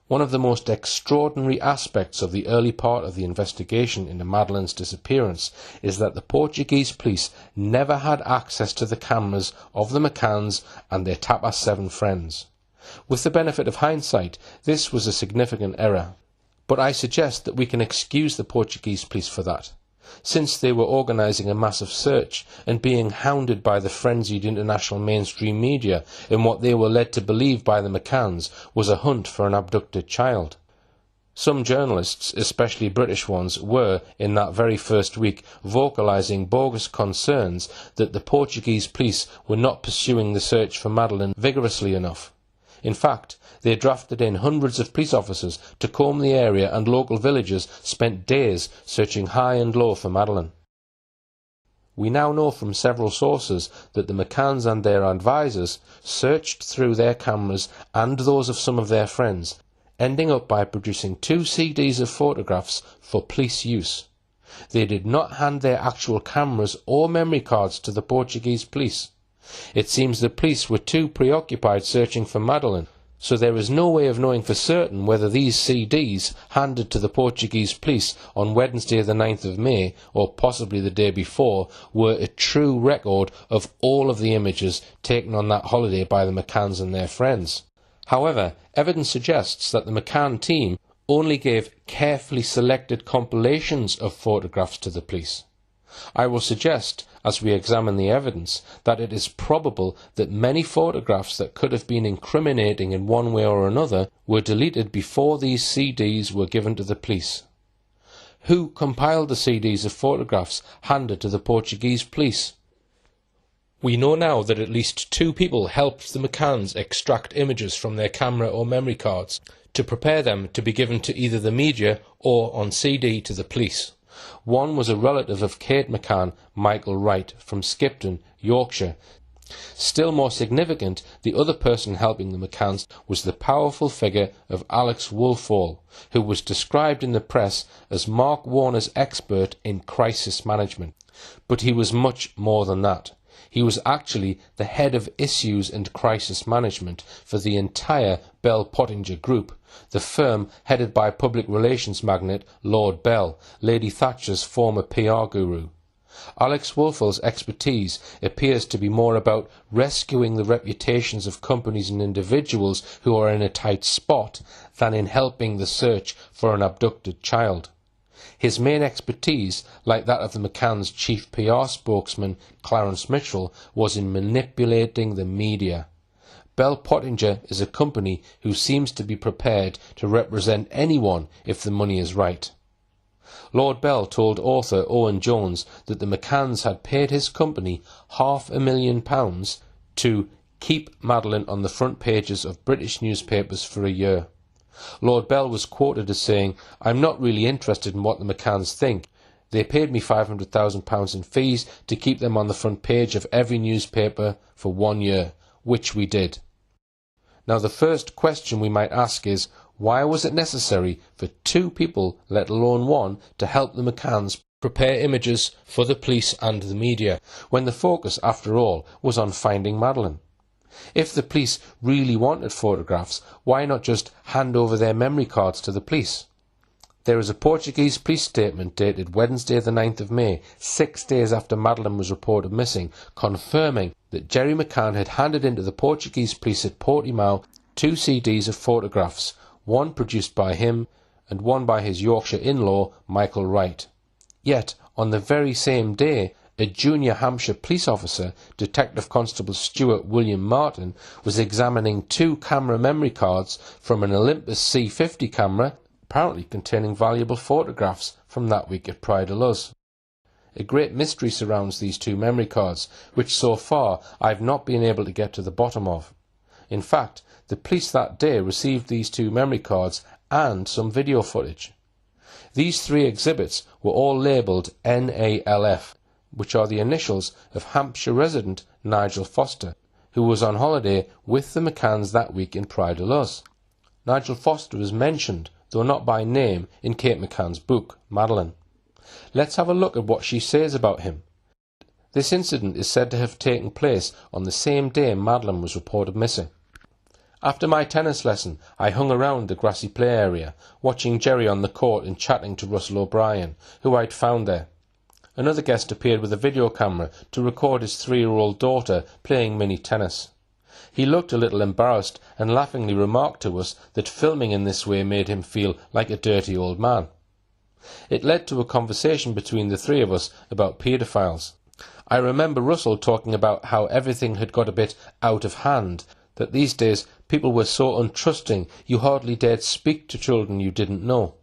One of the most extraordinary aspects of the early part of the investigation into Madeleine's disappearance is that the Portuguese police never had access to the cameras of the McCanns and their Tapas 7 friends. With the benefit of hindsight, this was a significant error. But I suggest that we can excuse the Portuguese police for that, since they were organising a massive search and being hounded by the frenzied international mainstream media in what they were led to believe by the McCanns was a hunt for an abducted child. Some journalists, especially British ones, were, in that very first week, vocalising bogus concerns that the Portuguese police were not pursuing the search for Madeleine vigorously enough. In fact, they drafted in hundreds of police officers to comb the area, and local villagers spent days searching high and low for Madeleine. We now know from several sources that the McCanns and their advisers searched through their cameras and those of some of their friends, ending up by producing 2 CDs of photographs for police use. They did not hand their actual cameras or memory cards to the Portuguese police. It seems the police were too preoccupied searching for Madeleine, so there is no way of knowing for certain whether these CDs handed to the Portuguese police on Wednesday the 9th of May, or possibly the day before, were a true record of all of the images taken on that holiday by the McCanns and their friends. However, evidence suggests that the McCann team only gave carefully selected compilations of photographs to the police. I will suggest, as we examine the evidence, that it is probable that many photographs that could have been incriminating in one way or another were deleted before these CDs were given to the police. Who compiled the CDs of photographs handed to the Portuguese police? We know now that at least 2 people helped the McCanns extract images from their camera or memory cards to prepare them to be given to either the media or on CD to the police. One was a relative of Kate McCann, Michael Wright, from Skipton, Yorkshire. Still more significant, the other person helping the McCanns was the powerful figure of Alex Woolfall, who was described in the press as Mark Warner's expert in crisis management. But he was much more than that. He was actually the head of issues and crisis management for the entire Bell Pottinger Group, the firm headed by public relations magnate Lord Bell, Lady Thatcher's former PR guru. Alex Woolfall's expertise appears to be more about rescuing the reputations of companies and individuals who are in a tight spot than in helping the search for an abducted child. His main expertise, like that of the McCann's chief PR spokesman Clarence Mitchell, was in manipulating the media. Bell Pottinger is a company who seems to be prepared to represent anyone if the money is right. Lord Bell told author Owen Jones that the McCanns had paid his company £500,000 to keep Madeleine on the front pages of British newspapers for a year. Lord Bell was quoted as saying, "I'm not really interested in what the McCanns think. They paid me £500,000 in fees to keep them on the front page of every newspaper for 1 year, which we did." Now the first question we might ask is, why was it necessary for 2 people, let alone 1, to help the McCanns prepare images for the police and the media, when the focus, after all, was on finding Madeleine? If the police really wanted photographs, why not just hand over their memory cards to the police? There is a Portuguese police statement dated Wednesday the 9th of May, 6 days after Madeleine was reported missing, confirming that Jerry McCann had handed in to the Portuguese police at Portimao 2 CDs of photographs, one produced by him and one by his Yorkshire in-law, Michael Wright. Yet, on the very same day, a junior Hampshire police officer, Detective Constable Stuart William Martin, was examining 2 camera memory cards from an Olympus C50 camera, apparently containing valuable photographs from that week at Praia de Luz. A great mystery surrounds these 2 memory cards, which so far I have not been able to get to the bottom of. In fact, the police that day received these 2 memory cards and some video footage. These 3 exhibits were all labelled NALF, which are the initials of Hampshire resident Nigel Foster, who was on holiday with the McCanns that week in Praia de Luz. Nigel Foster is mentioned, though not by name, in Kate McCann's book, Madeleine. Let's have a look at what she says about him. This incident is said to have taken place on the same day Madeleine was reported missing. After my tennis lesson, I hung around the grassy play area, watching Jerry on the court and chatting to Russell O'Brien, who I'd found there. Another guest appeared with a video camera to record his 3-year-old daughter playing mini tennis. He looked a little embarrassed and laughingly remarked to us that filming in this way made him feel like a dirty old man. It led to a conversation between the three of us about paedophiles. I remember Russell talking about how everything had got a bit out of hand, that these days people were so untrusting you hardly dared speak to children you didn't know.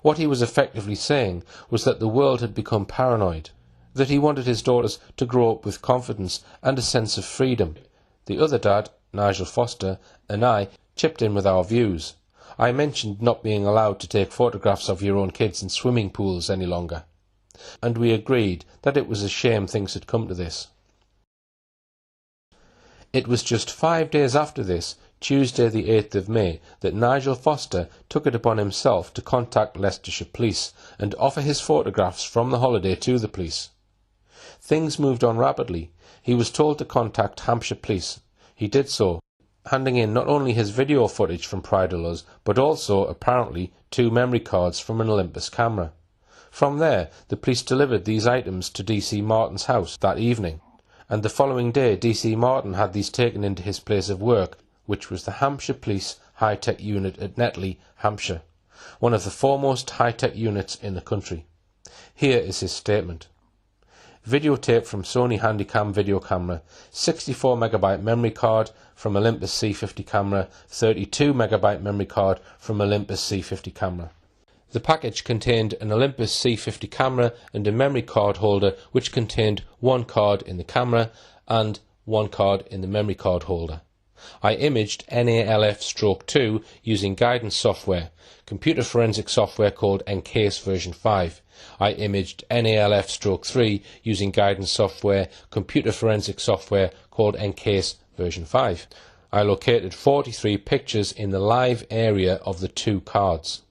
What he was effectively saying was that the world had become paranoid, that he wanted his daughters to grow up with confidence and a sense of freedom. The other dad, Nigel Foster, and I chipped in with our views. I mentioned not being allowed to take photographs of your own kids in swimming pools any longer, and we agreed that it was a shame things had come to this. It was just 5 days after this, Tuesday the 8th of May, that Nigel Foster took it upon himself to contact Leicestershire Police and offer his photographs from the holiday to the police. Things moved on rapidly. He was told to contact Hampshire Police. He did so, handing in not only his video footage from Pride of Luz, but also, apparently, 2 memory cards from an Olympus camera. From there, the police delivered these items to DC Martin's house that evening, and the following day DC Martin had these taken into his place of work, which was the Hampshire Police High-Tech Unit at Netley, Hampshire, one of the foremost high-tech units in the country. Here is his statement. Videotape from Sony Handycam video camera, 64MB memory card from Olympus C50 camera, 32MB memory card from Olympus C50 camera. The package contained an Olympus C50 camera and a memory card holder which contained 1 card in the camera and 1 card in the memory card holder. I imaged NALF-2 using guidance software, computer forensic software called McCanns version 5. I imaged NALF-3 using guidance software, computer forensic software called McCanns version 5. I located 43 pictures in the live area of the 2 cards.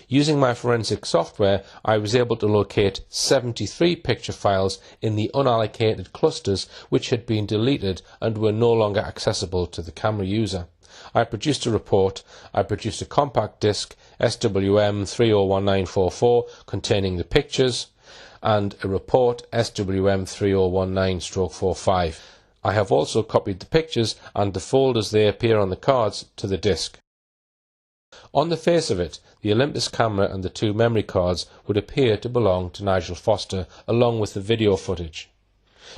Using my forensic software, I was able to locate 73 picture files in the unallocated clusters which had been deleted and were no longer accessible to the camera user. I produced a report. I produced a compact disc SWM 301944 containing the pictures and a report SWM 3019/45. I have also copied the pictures and the folders they appear on the cards to the disc. On the face of it, the Olympus camera and the 2 memory cards would appear to belong to Nigel Foster, along with the video footage.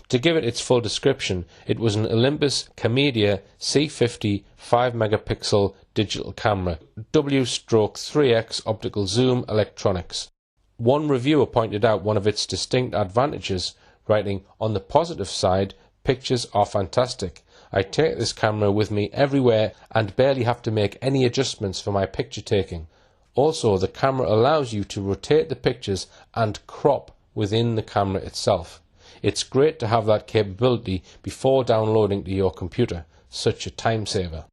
To give it its full description, it was an Olympus Camedia C50 5MP digital camera, W/3x optical zoom electronics. One reviewer pointed out one of its distinct advantages, writing, "On the positive side, pictures are fantastic. I take this camera with me everywhere and barely have to make any adjustments for my picture taking. Also, the camera allows you to rotate the pictures and crop within the camera itself. It's great to have that capability before downloading to your computer, such a time saver."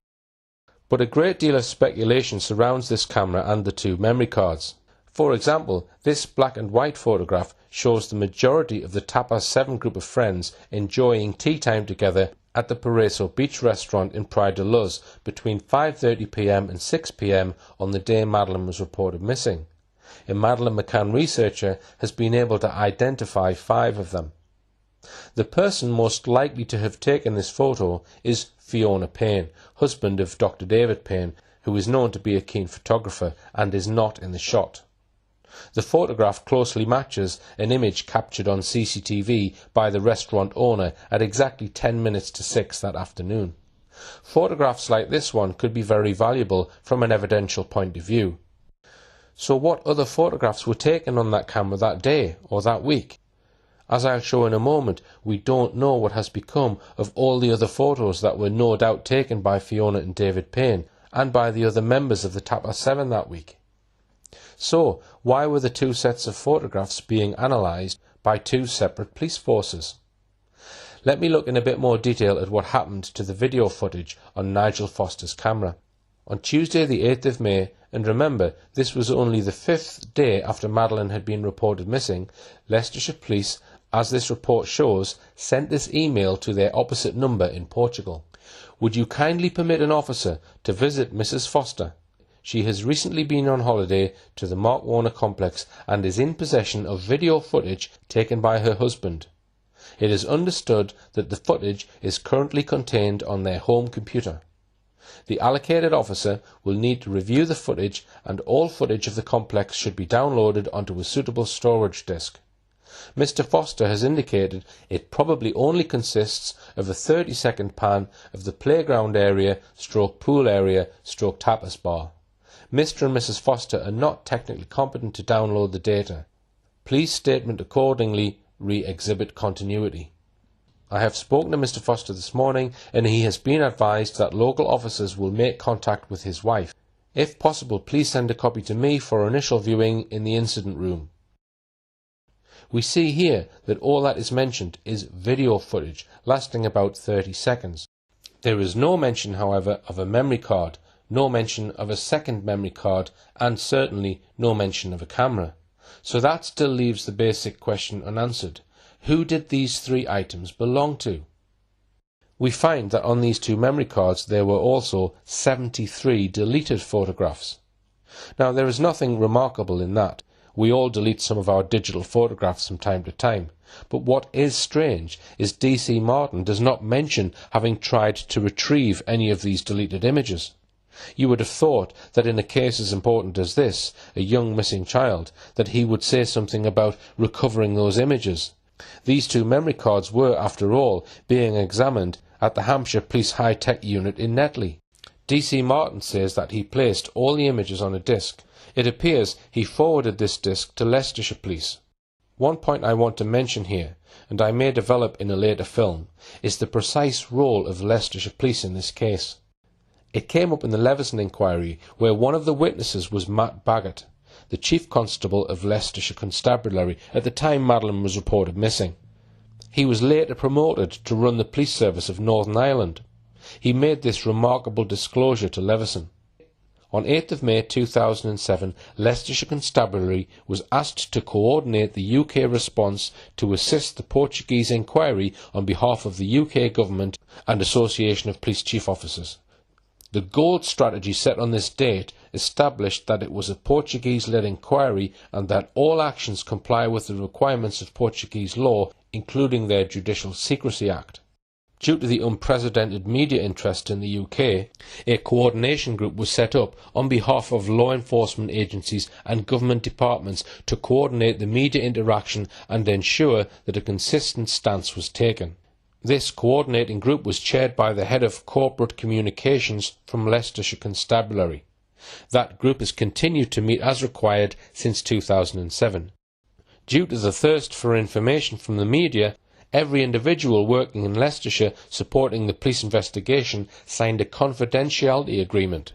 But a great deal of speculation surrounds this camera and the 2 memory cards. For example, this black and white photograph shows the majority of the Tapas 7 group of friends enjoying tea time together at the Paraiso Beach restaurant in Pride of Luz between 5:30 p.m. and 6 p.m. on the day Madeleine was reported missing. A Madeleine McCann researcher has been able to identify 5 of them. The person most likely to have taken this photo is Fiona Payne, husband of Dr. David Payne, who is known to be a keen photographer and is not in the shot. The photograph closely matches an image captured on CCTV by the restaurant owner at exactly 10 minutes to 6 that afternoon. Photographs like this one could be very valuable from an evidential point of view. So what other photographs were taken on that camera that day or that week? As I'll show in a moment, we don't know what has become of all the other photos that were no doubt taken by Fiona and David Payne and by the other members of the Tapas 7 that week. So, why were the 2 sets of photographs being analysed by 2 separate police forces? Let me look in a bit more detail at what happened to the video footage on Nigel Foster's camera. On Tuesday the 8th of May, and remember, this was only the 5th day after Madeleine had been reported missing, Leicestershire Police, as this report shows, sent this email to their opposite number in Portugal. Would you kindly permit an officer to visit Mrs. Foster? She has recently been on holiday to the Mark Warner complex and is in possession of video footage taken by her husband. It is understood that the footage is currently contained on their home computer. The allocated officer will need to review the footage, and all footage of the complex should be downloaded onto a suitable storage disk. Mr. Foster has indicated it probably only consists of a 30-second pan of the playground area / pool area / tapas bar. Mr. and Mrs. Foster are not technically competent to download the data. Please statement accordingly re-exhibit continuity. I have spoken to Mr. Foster this morning, and he has been advised that local officers will make contact with his wife. If possible, please send a copy to me for initial viewing in the incident room. We see here that all that is mentioned is video footage lasting about 30 seconds. There is no mention, however, of a memory card, no mention of a second memory card, and certainly no mention of a camera. So that still leaves the basic question unanswered. Who did these 3 items belong to? We find that on these 2 memory cards there were also 73 deleted photographs. Now, there is nothing remarkable in that. We all delete some of our digital photographs from time to time. But what is strange is D.C. Martin does not mention having tried to retrieve any of these deleted images. You would have thought that in a case as important as this, a young missing child, that he would say something about recovering those images. These 2 memory cards were, after all, being examined at the Hampshire Police High-Tech Unit in Netley. D.C. Martin says that he placed all the images on a disk. It appears he forwarded this disk to Leicestershire Police. One point I want to mention here, and I may develop in a later film, is the precise role of Leicestershire Police in this case. It came up in the Leveson inquiry, where one of the witnesses was Matt Baggott, the Chief Constable of Leicestershire Constabulary at the time Madeleine was reported missing. He was later promoted to run the police service of Northern Ireland. He made this remarkable disclosure to Leveson. On 8th of May 2007, Leicestershire Constabulary was asked to coordinate the UK response to assist the Portuguese inquiry on behalf of the UK Government and Association of Police Chief Officers. The gold strategy set on this date established that it was a Portuguese-led inquiry and that all actions comply with the requirements of Portuguese law, including their Judicial Secrecy Act. Due to the unprecedented media interest in the UK, a coordination group was set up on behalf of law enforcement agencies and government departments to coordinate the media interaction and ensure that a consistent stance was taken. This coordinating group was chaired by the head of corporate communications from Leicestershire Constabulary. That group has continued to meet as required since 2007. Due to the thirst for information from the media, every individual working in Leicestershire supporting the police investigation signed a confidentiality agreement.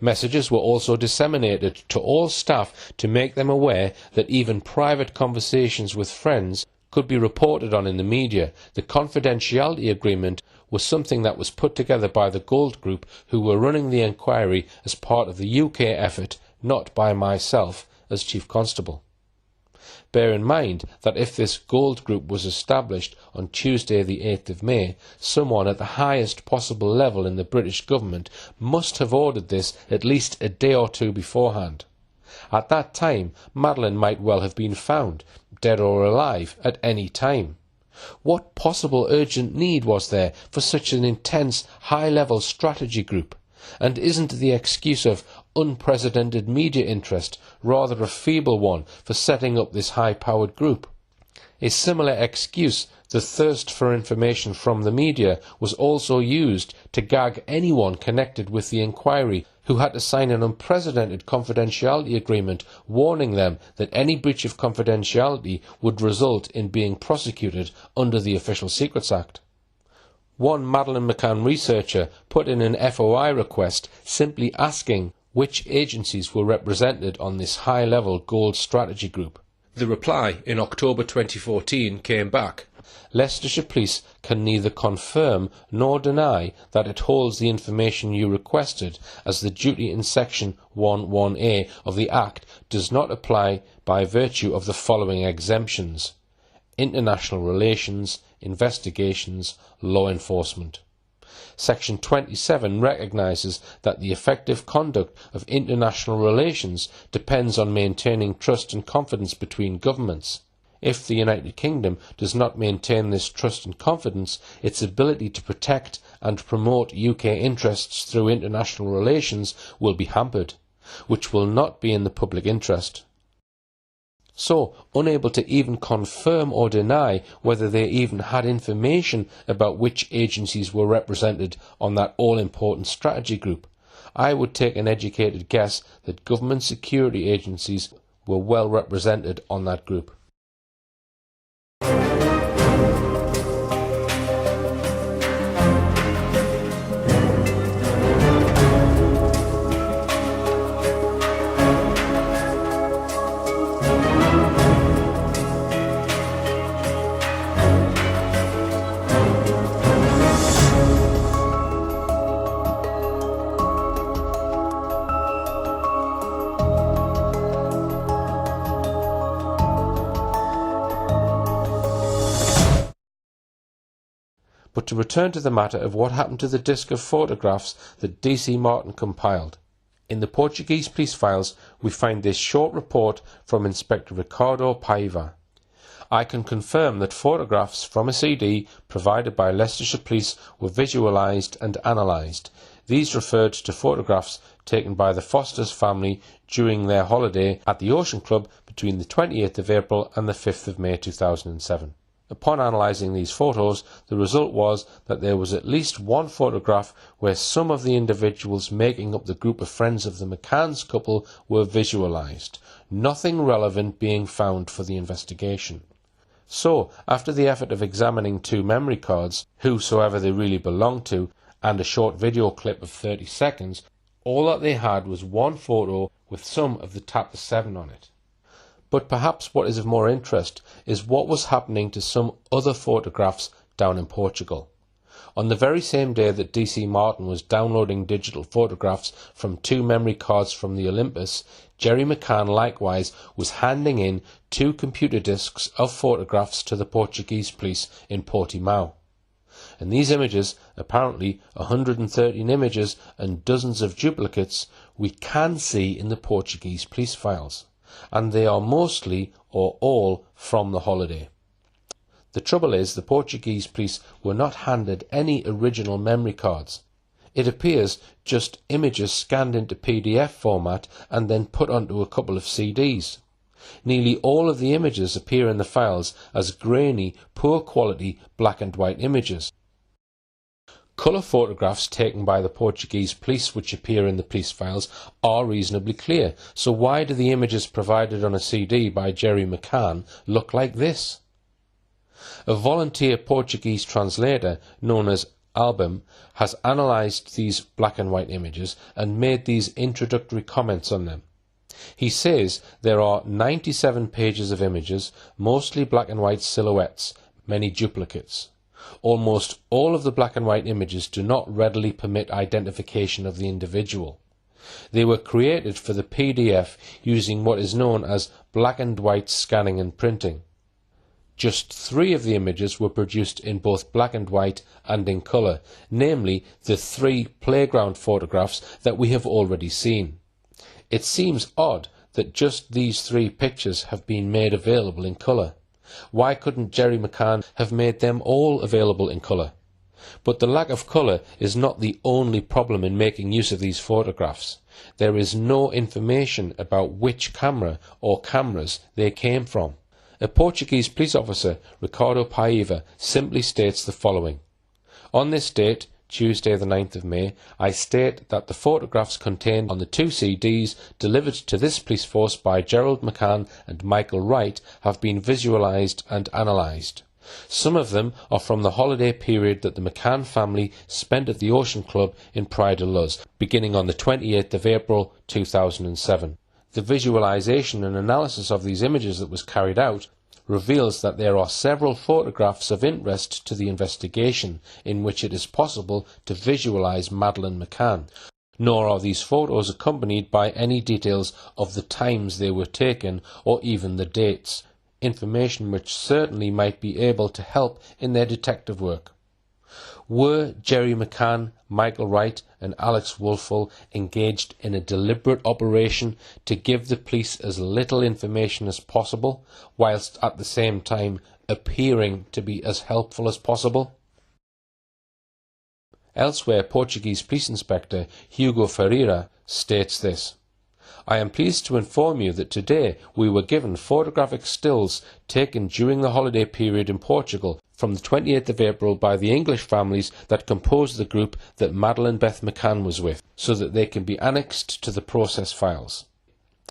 Messages were also disseminated to all staff to make them aware that even private conversations with friends could be reported on in the media. The confidentiality agreement was something that was put together by the Gold Group, who were running the inquiry as part of the UK effort, not by myself as Chief Constable. Bear in mind that if this Gold Group was established on Tuesday the 8th of May, someone at the highest possible level in the British government must have ordered this at least a day or 2 beforehand. At that time, Madeleine might well have been found, dead or alive, at any time. What possible urgent need was there for such an intense, high-level strategy group? And isn't the excuse of unprecedented media interest rather a feeble one for setting up this high-powered group? A similar excuse, the thirst for information from the media, was also used to gag anyone connected with the inquiry who had to sign an unprecedented confidentiality agreement warning them that any breach of confidentiality would result in being prosecuted under the Official Secrets Act. One Madeleine McCann researcher put in an FOI request simply asking which agencies were represented on this high-level gold strategy group. The reply in October 2014 came back. Leicestershire Police can neither confirm nor deny that it holds the information you requested, as the duty in Section 11A of the Act does not apply by virtue of the following exemptions: international relations, investigations, law enforcement. Section 27 recognises that the effective conduct of international relations depends on maintaining trust and confidence between governments. If the United Kingdom does not maintain this trust and confidence, its ability to protect and promote UK interests through international relations will be hampered, which will not be in the public interest. So, unable to even confirm or deny whether they even had information about which agencies were represented on that all-important strategy group, I would take an educated guess that government security agencies were well represented on that group. But to return to the matter of what happened to the disc of photographs that D.C. Martin compiled. In the Portuguese police files, we find this short report from Inspector Ricardo Paiva. I can confirm that photographs from a CD provided by Leicestershire Police were visualised and analysed. These referred to photographs taken by the Foster's family during their holiday at the Ocean Club between the 28th of April and the 5th of May 2007. Upon analysing these photos, the result was that there was at least one photograph where some of the individuals making up the group of friends of the McCanns couple were visualised, nothing relevant being found for the investigation. So, after the effort of examining 2 memory cards, whosoever they really belonged to, and a short video clip of 30 seconds, all that they had was one photo with some of the Tapper 7 on it. But perhaps what is of more interest is what was happening to some other photographs down in Portugal. On the very same day that D.C. Martin was downloading digital photographs from 2 memory cards from the Olympus, Jerry McCann likewise was handing in 2 computer disks of photographs to the Portuguese police in Portimao. And these images, apparently 113 images and dozens of duplicates, we can see in the Portuguese police files. And they are mostly or all from the holiday. The trouble is the Portuguese police were not handed any original memory cards. It appears just images scanned into PDF format and then put onto a couple of CDs. Nearly all of the images appear in the files as grainy, poor quality black and white images. Colour photographs taken by the Portuguese police which appear in the police files are reasonably clear, so why do the images provided on a CD by Jerry McCann look like this? A volunteer Portuguese translator known as Album has analysed these black and white images and made these introductory comments on them. He says there are 97 pages of images, mostly black and white silhouettes, many duplicates. Almost all of the black and white images do not readily permit identification of the individual. They were created for the PDF using what is known as black and white scanning and printing. Just 3 of the images were produced in both black and white and in colour, namely the 3 playground photographs that we have already seen. It seems odd that just these 3 pictures have been made available in colour. Why couldn't Jerry McCann have made them all available in colour? But the lack of colour is not the only problem in making use of these photographs. There is no information about which camera or cameras they came from. A Portuguese police officer, Ricardo Paiva, simply states the following. On this date, Tuesday the 9th of May, I state that the photographs contained on the 2 CDs delivered to this police force by Gerald McCann and Michael Wright have been visualised and analysed. Some of them are from the holiday period that the McCann family spent at the Ocean Club in Praia de Luz, beginning on the 28th of April 2007. The visualisation and analysis of these images that was carried out reveals that there are several photographs of interest to the investigation in which it is possible to visualise Madeleine McCann, nor are these photos accompanied by any details of the times they were taken or even the dates, information which certainly might be able to help in their detective work. Were Jerry McCann, Michael Wright and Alex Wolfel engaged in a deliberate operation to give the police as little information as possible, whilst at the same time appearing to be as helpful as possible? Elsewhere, Portuguese Police Inspector Hugo Ferreira states this: "I am pleased to inform you that today we were given photographic stills taken during the holiday period in Portugal from the 28th of April by the English families that compose the group that Madeleine Beth McCann was with, so that they can be annexed to the process files."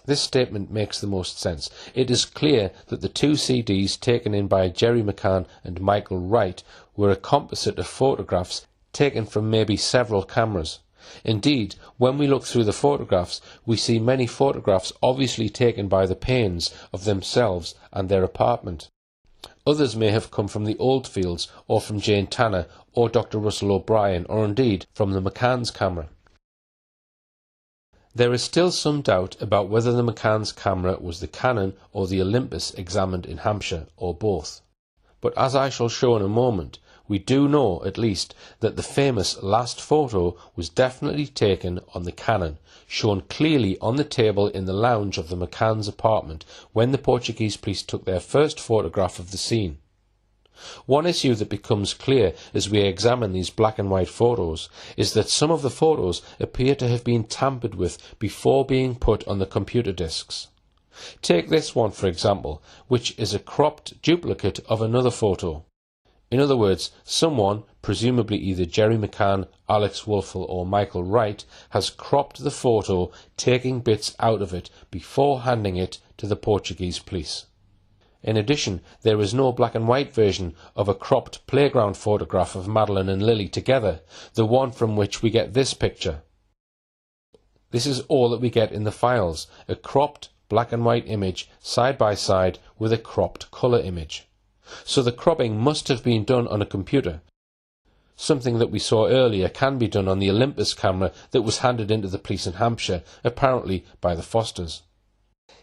This statement makes the most sense. It is clear that the two CDs taken in by Jerry McCann and Michael Wright were a composite of photographs taken from maybe several cameras. Indeed, when we look through the photographs, we see many photographs obviously taken by the Paynes of themselves and their apartment. Others may have come from the Oldfields, or from Jane Tanner, or Dr. Russell O'Brien, or indeed from the McCanns' camera. There is still some doubt about whether the McCanns' camera was the Canon or the Olympus examined in Hampshire, or both. But as I shall show in a moment, we do know, at least, that the famous last photo was definitely taken on the Canon, shown clearly on the table in the lounge of the McCanns' apartment when the Portuguese police took their first photograph of the scene. One issue that becomes clear as we examine these black and white photos is that some of the photos appear to have been tampered with before being put on the computer disks. Take this one, for example, which is a cropped duplicate of another photo. In other words, someone, presumably either Jerry McCann, Alex Wolfel or Michael Wright, has cropped the photo, taking bits out of it before handing it to the Portuguese police. In addition, there is no black and white version of a cropped playground photograph of Madeleine and Lily together, the one from which we get this picture. This is all that we get in the files, a cropped black and white image side by side with a cropped colour image. So the cropping must have been done on a computer. Something that we saw earlier can be done on the Olympus camera that was handed into the police in Hampshire, apparently by the Fosters.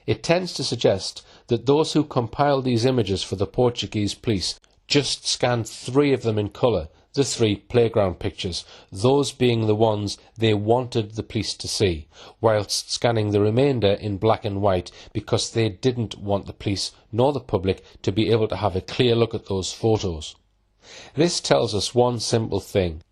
It tends to suggest that those who compiled these images for the Portuguese police just scanned 3 of them in colour, the 3 playground pictures, those being the ones they wanted the police to see, whilst scanning the remainder in black and white because they didn't want the police nor the public to be able to have a clear look at those photos. This tells us one simple thing,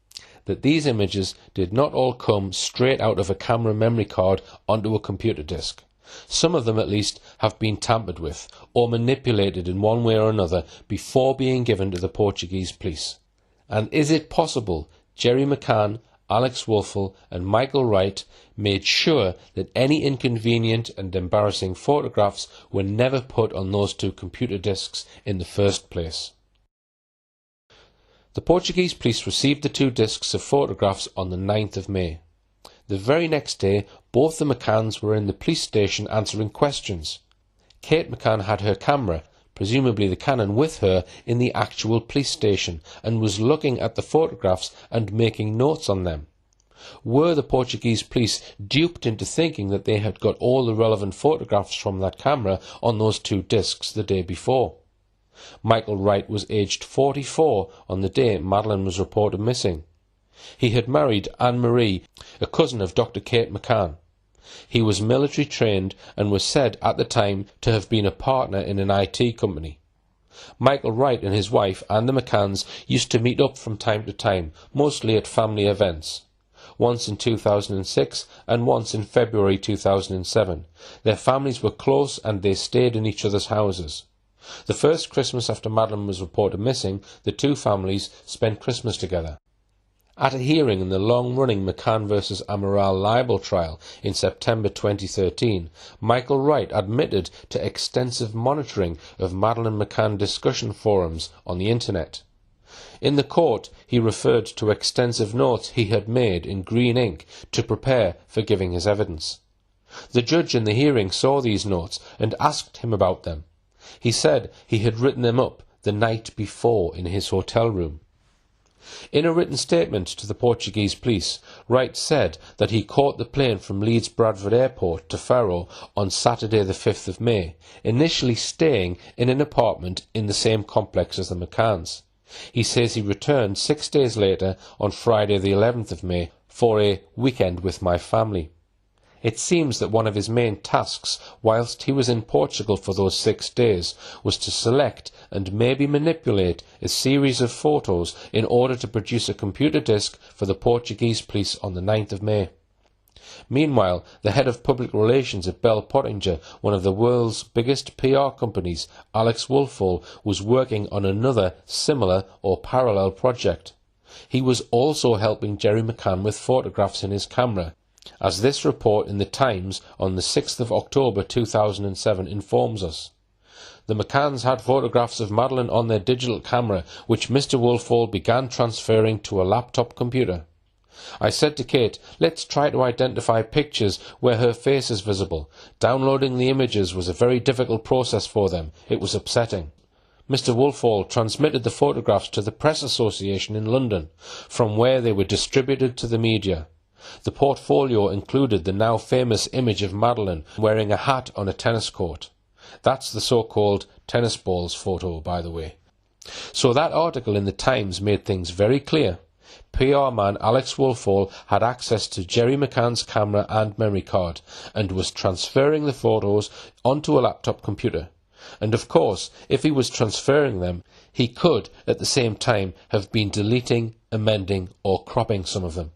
that these images did not all come straight out of a camera memory card onto a computer disk. Some of them, at least, have been tampered with or manipulated in one way or another before being given to the Portuguese police. And is it possible Jerry McCann, Alex Wolfel and Michael Wright made sure that any inconvenient and embarrassing photographs were never put on those 2 computer disks in the first place? The Portuguese police received the 2 disks of photographs on the 9th of May. The very next day, both the McCanns were in the police station answering questions. Kate McCann had her camera, presumably the Canon, with her in the actual police station and was looking at the photographs and making notes on them. Were the Portuguese police duped into thinking that they had got all the relevant photographs from that camera on those 2 disks the day before? Michael Wright was aged 44 on the day Madeleine was reported missing. He had married Anne-Marie, a cousin of Dr. Kate McCann. He was military trained and was said at the time to have been a partner in an IT company. Michael Wright and his wife and the McCanns used to meet up from time to time, mostly at family events. Once in 2006 and once in February 2007. Their families were close and they stayed in each other's houses. The first Christmas after Madeleine was reported missing, the 2 families spent Christmas together. At a hearing in the long-running McCann v. Amaral libel trial in September 2013, Michael Wright admitted to extensive monitoring of Madeleine McCann discussion forums on the internet. In the court, he referred to extensive notes he had made in green ink to prepare for giving his evidence. The judge in the hearing saw these notes and asked him about them. He said he had written them up the night before in his hotel room. In a written statement to the Portuguese police, Wright said that he caught the plane from Leeds Bradford Airport to Faro on Saturday the 5th of May, initially staying in an apartment in the same complex as the McCanns. He says he returned 6 days later on Friday the 11th of May for a weekend with my family. It seems that one of his main tasks whilst he was in Portugal for those 6 days was to select and maybe manipulate a series of photos in order to produce a computer disk for the Portuguese police on the 9th of May. Meanwhile, the head of public relations at Bell Pottinger, one of the world's biggest PR companies, Alex Woolfall, was working on another similar or parallel project. He was also helping Jerry McCann with photographs in his camera, as this report in the Times on the 6th of October 2007 informs us. The McCanns had photographs of Madeleine on their digital camera, which Mr. Woolfall began transferring to a laptop computer. I said to Kate, let's try to identify pictures where her face is visible. Downloading the images was a very difficult process for them. It was upsetting. Mr. Woolfall transmitted the photographs to the Press Association in London, from where they were distributed to the media. The portfolio included the now famous image of Madeleine wearing a hat on a tennis court. That's the so-called tennis balls photo, by the way. So that article in the Times made things very clear. PR man Alex Woolfall had access to Jerry McCann's camera and memory card and was transferring the photos onto a laptop computer. And of course, if he was transferring them, he could at the same time have been deleting, amending or cropping some of them.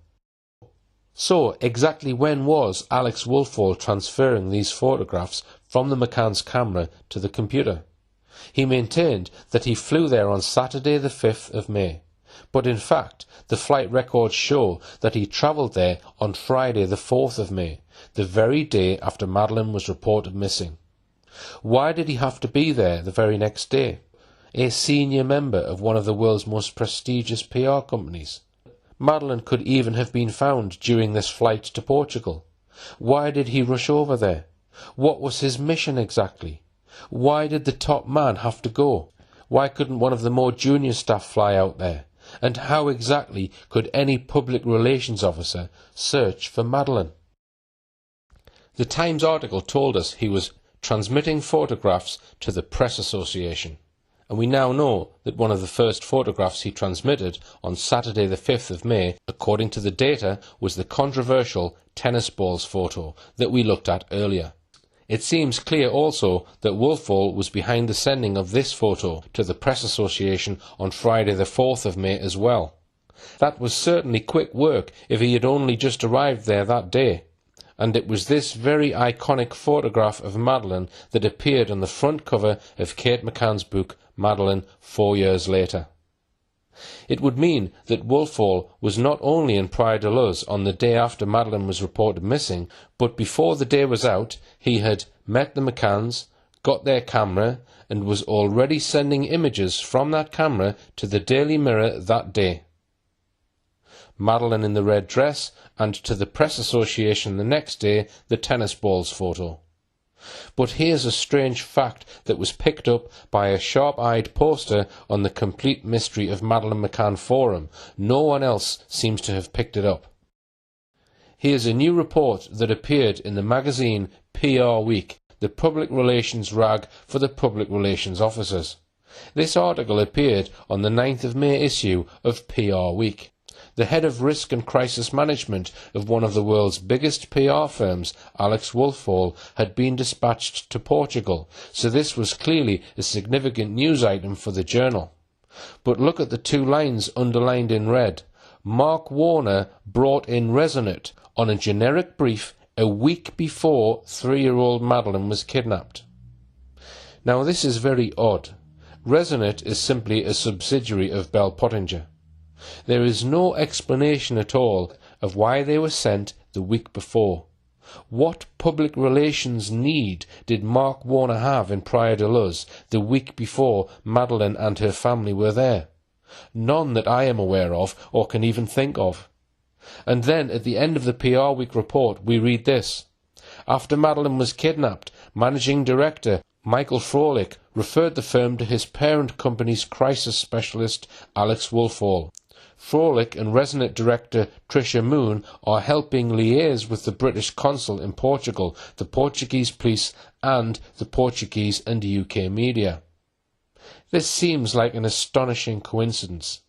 So, exactly when was Alex Woolfall transferring these photographs from the McCann's camera to the computer? He maintained that he flew there on Saturday the 5th of May. But in fact, the flight records show that he travelled there on Friday the 4th of May, the very day after Madeleine was reported missing. Why did he have to be there the very next day? A senior member of one of the world's most prestigious PR companies. Madeleine could even have been found during this flight to Portugal. Why did he rush over there? What was his mission exactly? Why did the top man have to go? Why couldn't one of the more junior staff fly out there? And how exactly could any public relations officer search for Madeleine? The Times article told us he was transmitting photographs to the Press Association, and we now know that one of the first photographs he transmitted on Saturday the 5th of May, according to the data, was the controversial tennis balls photo that we looked at earlier. It seems clear also that Woolfall was behind the sending of this photo to the Press Association on Friday the 4th of May as well. That was certainly quick work if he had only just arrived there that day. And it was this very iconic photograph of Madeleine that appeared on the front cover of Kate McCann's book Madeleine 4 years later. It would mean that Woolfall was not only in Praia de Luz on the day after Madeleine was reported missing, but before the day was out, he had met the McCanns, got their camera, and was already sending images from that camera to the Daily Mirror that day. Madeleine in the red dress, and to the Press Association the next day, the tennis balls photo. But here's a strange fact that was picked up by a sharp-eyed poster on the Complete Mystery of Madeleine McCann forum. No one else seems to have picked it up. Here's a new report that appeared in the magazine PR Week, the public relations rag for the public relations officers. This article appeared on the 9th of May issue of PR Week. The head of risk and crisis management of one of the world's biggest PR firms, Alex Woolfall, had been dispatched to Portugal, so this was clearly a significant news item for the journal. But look at the two lines underlined in red. Mark Warner brought in Resonate on a generic brief a week before 3-year-old Madeleine was kidnapped. Now this is very odd. Resonate is simply a subsidiary of Bell Pottinger. There is no explanation at all of why they were sent the week before. What public relations need did Mark Warner have in Praia de Luz the week before Madeleine and her family were there? None that I am aware of or can even think of. And then at the end of the PR Week report we read this. After Madeleine was kidnapped, Managing Director Michael Froelich referred the firm to his parent company's crisis specialist Alex Woolfall. Froelich and Resonate director Tricia Moon are helping liaise with the British consul in Portugal, the Portuguese police and the Portuguese and UK media. This seems like an astonishing coincidence.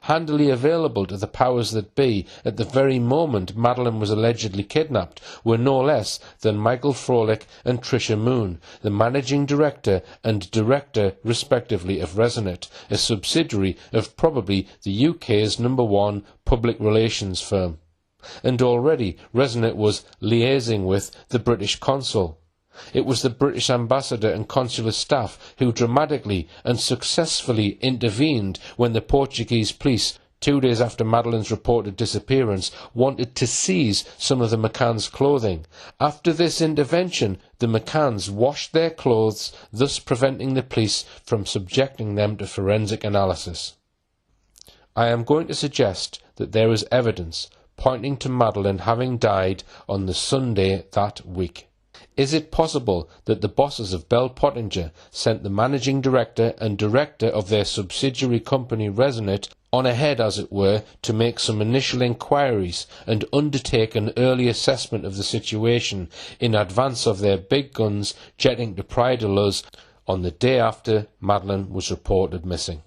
Handily available to the powers that be at the very moment Madeleine was allegedly kidnapped were no less than Michael Froelich and Tricia Moon, the managing director and director, respectively, of Resonet, a subsidiary of probably the UK's #1 public relations firm. And already Resonet was liaising with the British consul. It was the British ambassador and consular staff who dramatically and successfully intervened when the Portuguese police, 2 days after Madeleine's reported disappearance, wanted to seize some of the McCanns' clothing. After this intervention, the McCanns washed their clothes, thus preventing the police from subjecting them to forensic analysis. I am going to suggest that there is evidence pointing to Madeleine having died on the Sunday that week. Is it possible that the bosses of Bell Pottinger sent the managing director and director of their subsidiary company Resonet on ahead, as it were, to make some initial inquiries and undertake an early assessment of the situation in advance of their big guns jetting to Praia da Luz on the day after Madeleine was reported missing?